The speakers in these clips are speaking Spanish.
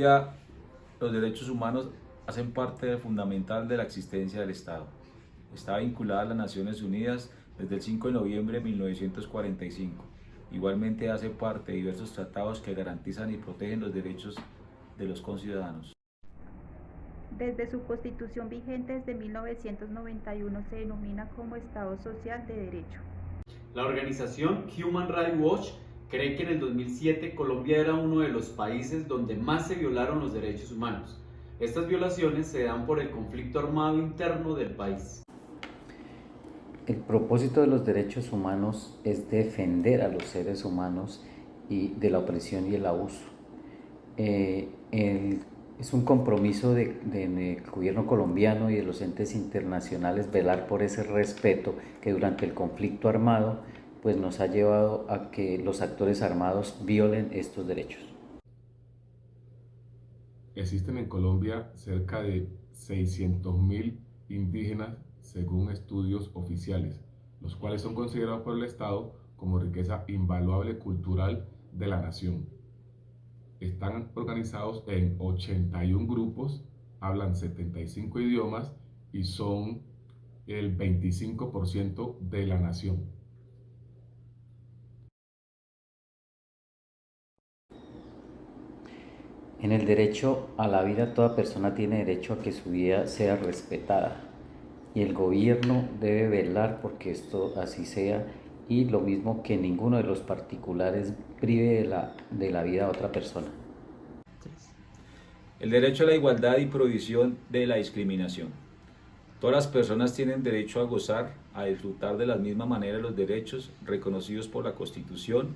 Colombia, los derechos humanos hacen parte fundamental de la existencia del Estado. Está vinculada a las Naciones Unidas desde el 5 de noviembre de 1945. Igualmente hace parte de diversos tratados que garantizan y protegen los derechos de los conciudadanos. Desde su constitución vigente desde 1991 se denomina como Estado Social de Derecho. La organización Human Rights Watch cree que en el 2007 Colombia era uno de los países donde más se violaron los derechos humanos. Estas violaciones se dan por el conflicto armado interno del país. El propósito de los derechos humanos es defender a los seres humanos y de la opresión y el abuso. Es un compromiso del gobierno colombiano y de los entes internacionales velar por ese respeto que durante el conflicto armado pues nos ha llevado a que los actores armados violen estos derechos. Existen en Colombia cerca de 600.000 indígenas según estudios oficiales, los cuales son considerados por el Estado como riqueza invaluable cultural de la nación. Están organizados en 81 grupos, hablan 75 idiomas y son el 25% de la nación. En el derecho a la vida, toda persona tiene derecho a que su vida sea respetada y el gobierno debe velar porque esto así sea, y lo mismo que ninguno de los particulares prive de la vida a otra persona. El derecho a la igualdad y prohibición de la discriminación. Todas las personas tienen derecho a gozar, a disfrutar de la misma manera los derechos reconocidos por la Constitución,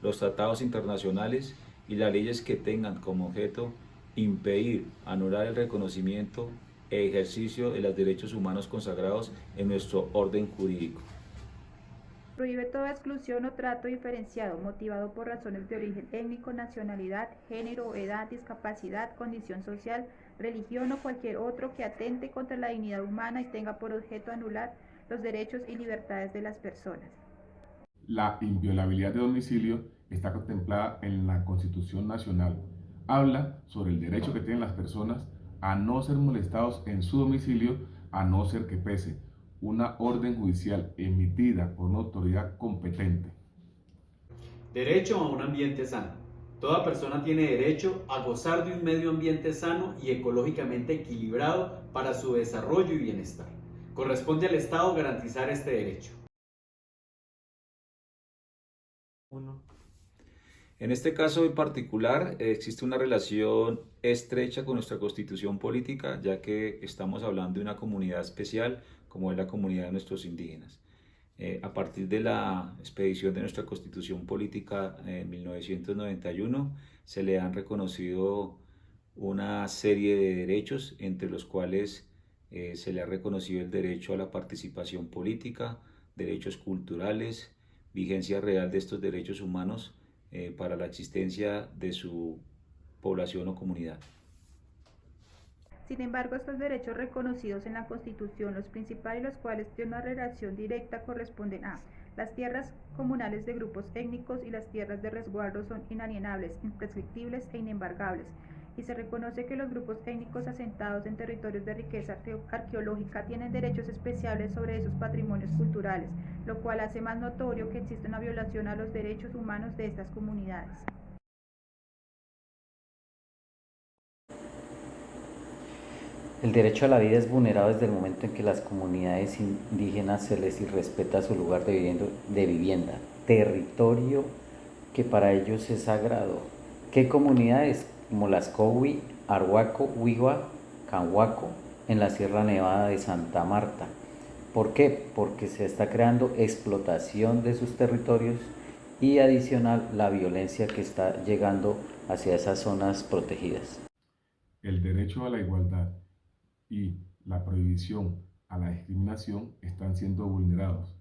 los tratados internacionales y las leyes que tengan como objeto impedir, anular el reconocimiento e ejercicio de los derechos humanos consagrados en nuestro orden jurídico. Prohíbe toda exclusión o trato diferenciado motivado por razones de origen étnico, nacionalidad, género, edad, discapacidad, condición social, religión o cualquier otro que atente contra la dignidad humana y tenga por objeto anular los derechos y libertades de las personas. La inviolabilidad de domicilio está contemplada en la Constitución Nacional. Habla sobre el derecho que tienen las personas a no ser molestados en su domicilio, a no ser que pese una orden judicial emitida por una autoridad competente. Derecho a un ambiente sano. Toda persona tiene derecho a gozar de un medio ambiente sano y ecológicamente equilibrado para su desarrollo y bienestar. Corresponde al Estado garantizar este derecho. En este caso en particular existe una relación estrecha con nuestra constitución política, ya que estamos hablando de una comunidad especial como es la comunidad de nuestros indígenas. A partir de la expedición de nuestra constitución política en 1991, se le han reconocido una serie de derechos, entre los cuales se le ha reconocido el derecho a la participación política, derechos culturales, vigencia real de estos derechos humanos para la existencia de su población o comunidad. Sin embargo, estos derechos reconocidos en la Constitución, los principales de los cuales tienen una relación directa, corresponden a las tierras comunales de grupos étnicos y las tierras de resguardo son inalienables, imprescriptibles e inembargables, y se reconoce que los grupos étnicos asentados en territorios de riqueza arqueológica tienen derechos especiales sobre esos patrimonios culturales, lo cual hace más notorio que existe una violación a los derechos humanos de estas comunidades. El derecho a la vida es vulnerado desde el momento en que las comunidades indígenas se les irrespeta su lugar de vivienda, territorio que para ellos es sagrado. ¿Qué comunidades? Como las Cowi, Arhuaco, Huigua, Canhuaco, en la Sierra Nevada de Santa Marta. ¿Por qué? Porque se está creando explotación de sus territorios y adicional la violencia que está llegando hacia esas zonas protegidas. El derecho a la igualdad y la prohibición a la discriminación están siendo vulnerados.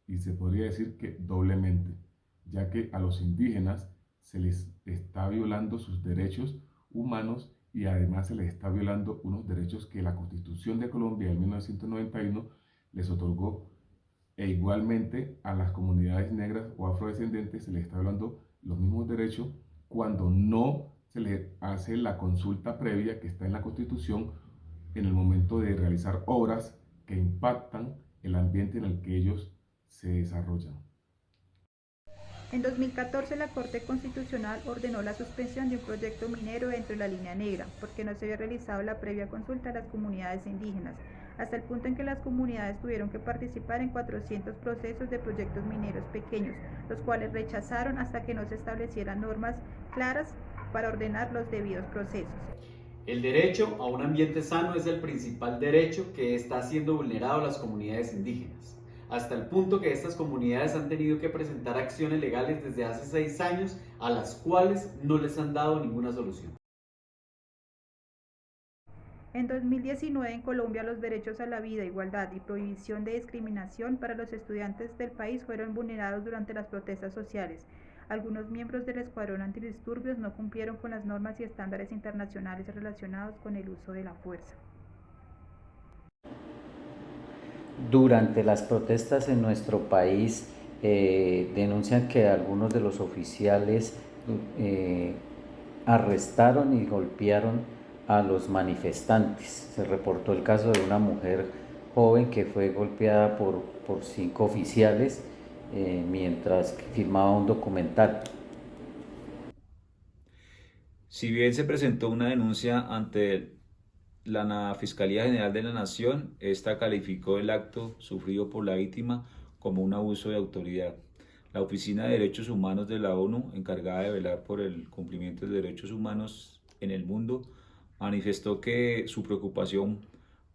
Y se podría decir que doblemente, ya que a los indígenas se les está violando sus derechos humanos y además se les está violando unos derechos que la Constitución de Colombia de 1991 les otorgó, e igualmente a las comunidades negras o afrodescendientes se les está violando los mismos derechos cuando no se les hace la consulta previa que está en la Constitución en el momento de realizar obras que impactan el ambiente en el que ellos se desarrollan. En 2014, la Corte Constitucional ordenó la suspensión de un proyecto minero dentro de la Línea Negra, porque no se había realizado la previa consulta a las comunidades indígenas, hasta el punto en que las comunidades tuvieron que participar en 400 procesos de proyectos mineros pequeños, los cuales rechazaron hasta que no se establecieran normas claras para ordenar los debidos procesos. El derecho a un ambiente sano es el principal derecho que está siendo vulnerado a las comunidades indígenas, hasta el punto que estas comunidades han tenido que presentar acciones legales desde hace 6 años a las cuales no les han dado ninguna solución. En 2019, en Colombia, los derechos a la vida, igualdad y prohibición de discriminación para los estudiantes del país fueron vulnerados durante las protestas sociales. Algunos miembros del escuadrón antidisturbios no cumplieron con las normas y estándares internacionales relacionados con el uso de la fuerza. Durante las protestas en nuestro país denuncian que algunos de los oficiales arrestaron y golpearon a los manifestantes. Se reportó el caso de una mujer joven que fue golpeada por 5 oficiales mientras filmaba un documental. Si bien se presentó una denuncia ante la Fiscalía General de la Nación, esta calificó el acto sufrido por la víctima como un abuso de autoridad. La Oficina de Derechos Humanos de la ONU, encargada de velar por el cumplimiento de derechos humanos en el mundo, manifestó que su preocupación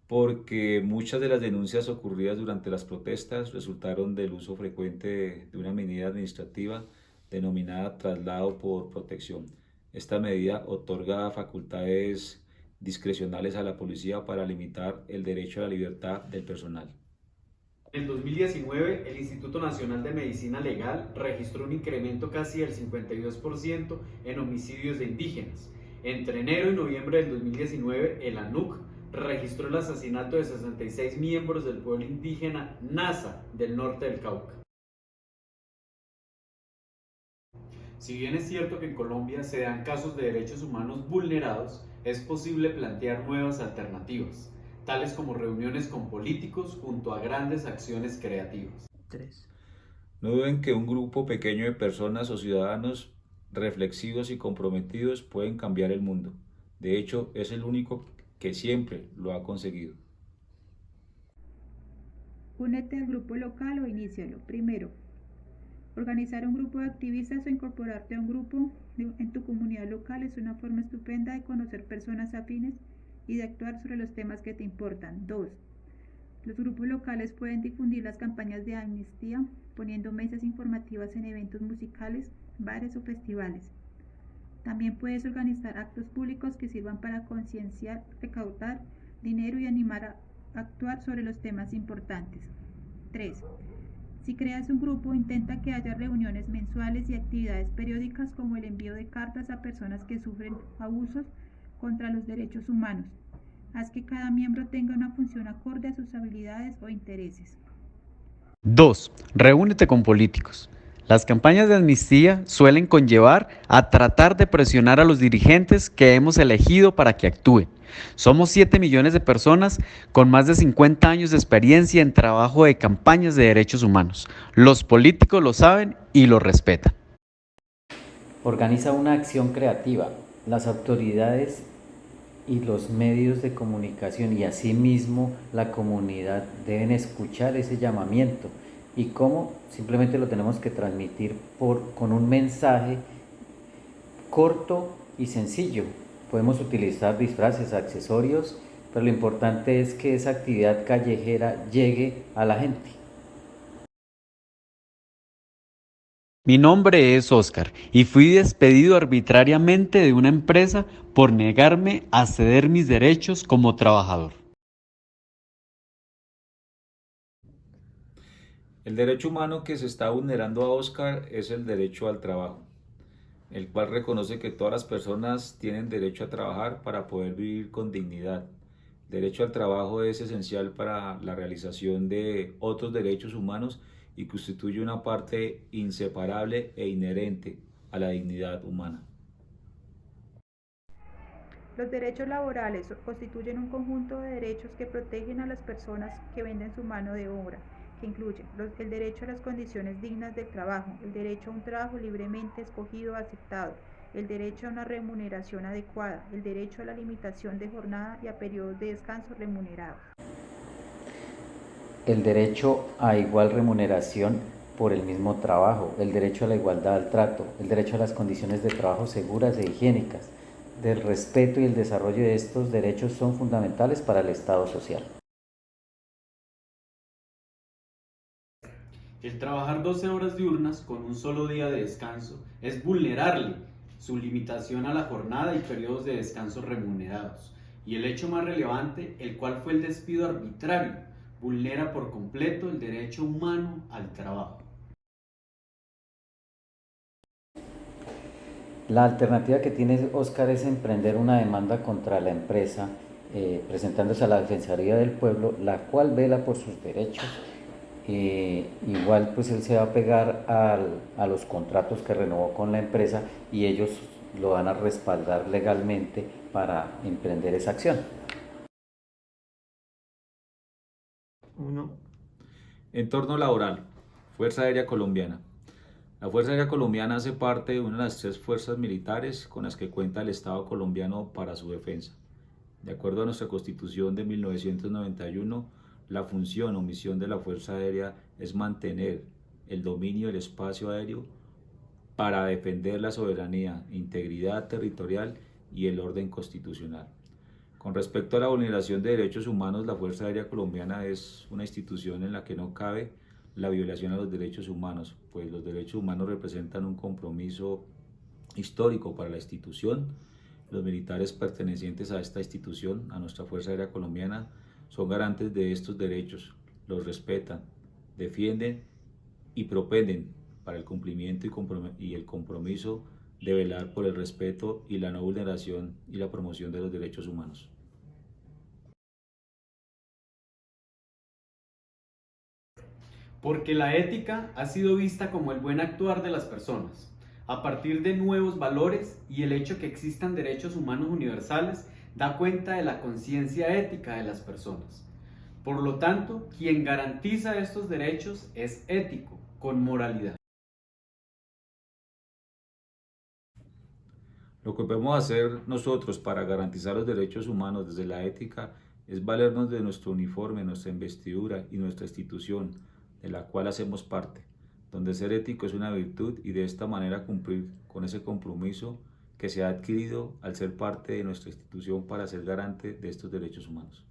porque muchas de las denuncias ocurridas durante las protestas resultaron del uso frecuente de una medida administrativa denominada traslado por protección. Esta medida otorga facultades discrecionales a la policía para limitar el derecho a la libertad del personal. En el 2019, el Instituto Nacional de Medicina Legal registró un incremento casi del 52% en homicidios de indígenas. Entre enero y noviembre del 2019, el ANUC registró el asesinato de 66 miembros del pueblo indígena Nasa del norte del Cauca. Si bien es cierto que en Colombia se dan casos de derechos humanos vulnerados, es posible plantear nuevas alternativas, tales como reuniones con políticos junto a grandes acciones creativas. 3. No duden que un grupo pequeño de personas o ciudadanos reflexivos y comprometidos pueden cambiar el mundo. De hecho, es el único que siempre lo ha conseguido. Únete al grupo local o inícialo. Primero, organizar un grupo de activistas o incorporarte a un grupo en tu comunidad local es una forma estupenda de conocer personas afines y de actuar sobre los temas que te importan. 2. Los grupos locales pueden difundir las campañas de amnistía poniendo mesas informativas en eventos musicales, bares o festivales. También puedes organizar actos públicos que sirvan para concienciar, recaudar dinero y animar a actuar sobre los temas importantes. 3. Si creas un grupo, intenta que haya reuniones mensuales y actividades periódicas como el envío de cartas a personas que sufren abusos contra los derechos humanos. Haz que cada miembro tenga una función acorde a sus habilidades o intereses. 2. Reúnete con políticos. Las campañas de amnistía suelen conllevar a tratar de presionar a los dirigentes que hemos elegido para que actúen. Somos 7 millones de personas con más de 50 años de experiencia en trabajo de campañas de derechos humanos. Los políticos lo saben y lo respetan. Organiza una acción creativa. Las autoridades y los medios de comunicación y asimismo la comunidad deben escuchar ese llamamiento. ¿Y cómo? Simplemente lo tenemos que transmitir con un mensaje corto y sencillo. Podemos utilizar disfraces, accesorios, pero lo importante es que esa actividad callejera llegue a la gente. Mi nombre es Oscar y fui despedido arbitrariamente de una empresa por negarme a ceder mis derechos como trabajador. El derecho humano que se está vulnerando a Oscar es el derecho al trabajo, el cual reconoce que todas las personas tienen derecho a trabajar para poder vivir con dignidad. El derecho al trabajo es esencial para la realización de otros derechos humanos y constituye una parte inseparable e inherente a la dignidad humana. Los derechos laborales constituyen un conjunto de derechos que protegen a las personas que venden su mano de obra, que incluyen el derecho a las condiciones dignas del trabajo, el derecho a un trabajo libremente escogido o aceptado, el derecho a una remuneración adecuada, el derecho a la limitación de jornada y a periodos de descanso remunerados. El derecho a igual remuneración por el mismo trabajo, el derecho a la igualdad al trato, el derecho a las condiciones de trabajo seguras e higiénicas. Del respeto y el desarrollo de estos derechos son fundamentales para el Estado social. El trabajar 12 horas diurnas con un solo día de descanso es vulnerarle su limitación a la jornada y periodos de descanso remunerados. Y el hecho más relevante, el cual fue el despido arbitrario, vulnera por completo el derecho humano al trabajo. La alternativa que tiene Oscar es emprender una demanda contra la empresa, presentándose a la Defensoría del Pueblo, la cual vela por sus derechos. Igual pues él se va a pegar a los contratos que renovó con la empresa y ellos lo van a respaldar legalmente para emprender esa acción. Entorno laboral. Fuerza Aérea Colombiana. La Fuerza Aérea Colombiana hace parte de una de las 3 fuerzas militares con las que cuenta el Estado colombiano para su defensa. De acuerdo a nuestra Constitución de 1991, la función o misión de la Fuerza Aérea es mantener el dominio del espacio aéreo para defender la soberanía, integridad territorial y el orden constitucional. Con respecto a la vulneración de derechos humanos, la Fuerza Aérea Colombiana es una institución en la que no cabe la violación a los derechos humanos, pues los derechos humanos representan un compromiso histórico para la institución. Los militares pertenecientes a esta institución, a nuestra Fuerza Aérea Colombiana, son garantes de estos derechos, los respetan, defienden y propenden para el cumplimiento y el compromiso de velar por el respeto y la no vulneración y la promoción de los derechos humanos. Porque la ética ha sido vista como el buen actuar de las personas, a partir de nuevos valores, y el hecho que existan derechos humanos universales da cuenta de la conciencia ética de las personas. Por lo tanto, quien garantiza estos derechos es ético, con moralidad. Lo que podemos hacer nosotros para garantizar los derechos humanos desde la ética es valernos de nuestro uniforme, nuestra investidura y nuestra institución, de la cual hacemos parte, donde ser ético es una virtud y de esta manera cumplir con ese compromiso que se ha adquirido al ser parte de nuestra institución para ser garante de estos derechos humanos.